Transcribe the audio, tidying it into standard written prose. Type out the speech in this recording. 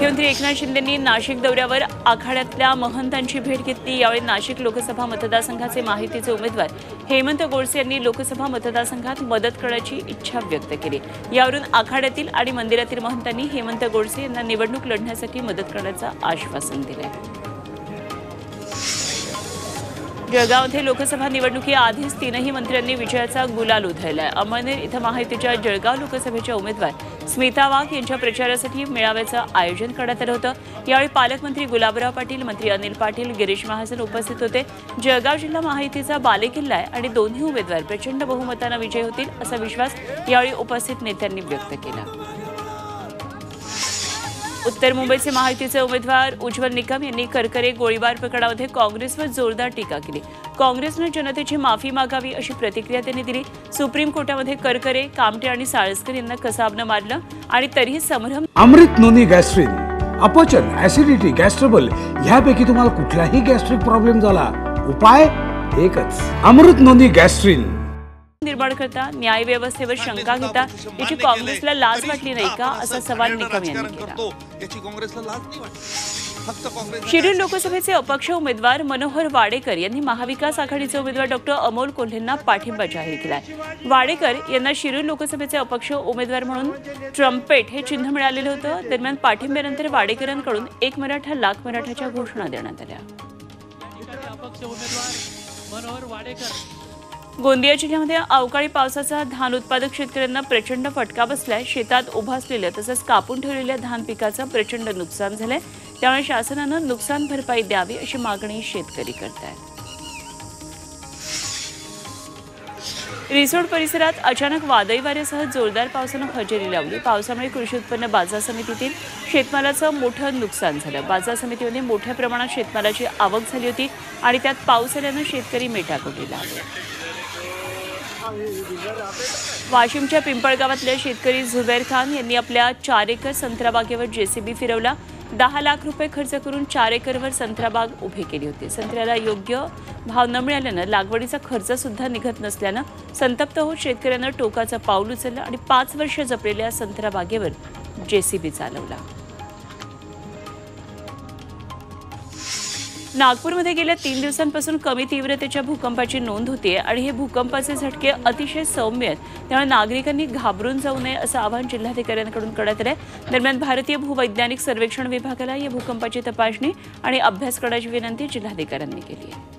मुख्यमंत्री एकनाथ शिंदेंनी नाशिक दौऱ्यावर आखाड्यातल्या महंतांची भेट घेतली। यावेळी नाशिक लोकसभा मतदारसंघाचे माहितीचे उमेदवार हेमंत गोडसे यांनी लोकसभा मतदारसंघात मदत करण्याची इच्छा व्यक्त केली। यावरून आखाड्यातील आणि मंदिरातील महंतांनी हेमंत गोडसे यांना निवडणूक लढण्यासाठी मदत करण्याचं आश्वासन दिले। जळगावमध्ये लोकसभा निवडणुकीआधीच तीनही मंत्र्यांनी विजयाचा गुलाल उधळलाय। अमळनेर इथं महायुतीच्या जळगाव लोकसभेच्या उमेदवार स्मिता वाघ यांच्या प्रचारासाठी मेळाव्याचं आयोजन करण्यात आलं होतं। यावेळी पालकमंत्री गुलाबराव पाटील, मंत्री अनिल पाटील, गिरीश महाजन उपस्थित होते। जळगाव जिल्हा महायुतीचा बालेकिल्ला आहे आणि दोन्ही उमेदवार प्रचंड बहुमताने विजयी होतील असा विश्वास यावेळी उपस्थित नेत्यांनी व्यक्त केला। उत्तर मुंबईचे महायुतीचे उमेदवार उज्ज्वल निकम यांनी करकरे गोळीबार प्रकरणामध्ये काँग्रेसवर जोरदार टीका केली। काँग्रेसने जनतेची माफी मागावी अशी प्रतिक्रिया त्यांनी दिली। सुप्रीम कोर्टामध्ये करकरे, कामटे आणि साळसकर यांना कसाबनं मारलं आणि तरीही संभ्रम। अमृत नोनी गॅस्ट्रिन, अपचन, ऍसिडिटी, गॅस्ट्रबल यापैकी तुम्हाला कुठलाही गॅस्ट्रिक प्रॉब्लेम झाला, उपाय एकच, अमृत नोनी गॅस्ट्रिन। निर्माण करता न्याय व्यवस्थेवर शंका घेता याची काँग्रेसला लाज वाटली नाही का असा सवाल निकम यांनी केला। शिरूर लोकसभेचे अपक्ष उमेदवार मनोहर वाडेकर यांनी महाविकास आघाडीचे उमेदवार डॉक्टर अमोल कोल्हेंना पाठिंबा जाहीर केलाय। वाडेकर यांना शिरूर लोकसभेचे अपक्ष उमेदवार म्हणून ट्रम्पेट हे चिन्ह मिळालेलं होतं। दरम्यान पाठिंब्यानंतर वाडेकरांकडून एक मराठा लाख मराठाच्या घोषणा देण्यात आल्या। गोंदिया जिल्ह्यामध्ये अवकाळी पावसाचा धान उत्पादक शेतकऱ्यांना प्रचंड फटका बसलाय। शेतात उभं असलेल्या तसंच कापून ठेवलेल्या धान पिकाचं प्रचंड नुकसान झालंय। त्यामुळे शासनानं नुकसान भरपाई द्यावी अशी मागणी शेतकरी करतायत। रिसोड परिसरात अचानक वादळी वाऱ्यासह जोरदार पावसानं हजेरी लावली। पावसामुळे कृषी उत्पन्न बाजार समितीतील शेतमालाचं मोठं नुकसान झालं। बाजार समितीमध्ये मोठ्या प्रमाणात शेतमालाची आवक झाली होती आणि त्यात पाऊस आल्यानं शेतकरी मेटाकुटीला आले। वाशिमच्या पिंपळगावातल्या शेतकरी झुबैर खान यांनी आपल्या 4 एकर संत्राबागेवर जेसीबी फिरवला। 10 लाख रुपये खर्च करून 4 एकरवर संत्राबाग उभी केली होती। संत्र्याला योग्य भाव न मिळाल्यानं लागवडीचा खर्च सुद्धा निघत नसल्यानं संतप्त होत शेतकऱ्यानं टोकाचं पाऊल उचललं आणि 5 वर्ष जपलेल्या संत्राबागेवर जेसीबी चालवला। नागपूरमध्ये गेल्या 3 दिवसांपासून कमी तीव्रतेच्या भूकंपाची नोंद होते आणि हे भूकंपाचे झटके अतिशय सौम्य आहेत। त्यामुळे नागरिकांनी घाबरून जाऊ नये असं आवाहन जिल्हाधिकाऱ्यांकडून करण्यात आलं आहे। दरम्यान भारतीय भूवैज्ञानिक सर्वेक्षण विभागाला या भूकंपाची तपासणी आणि अभ्यास करण्याची विनंती जिल्हाधिकाऱ्यांनी केली आहे।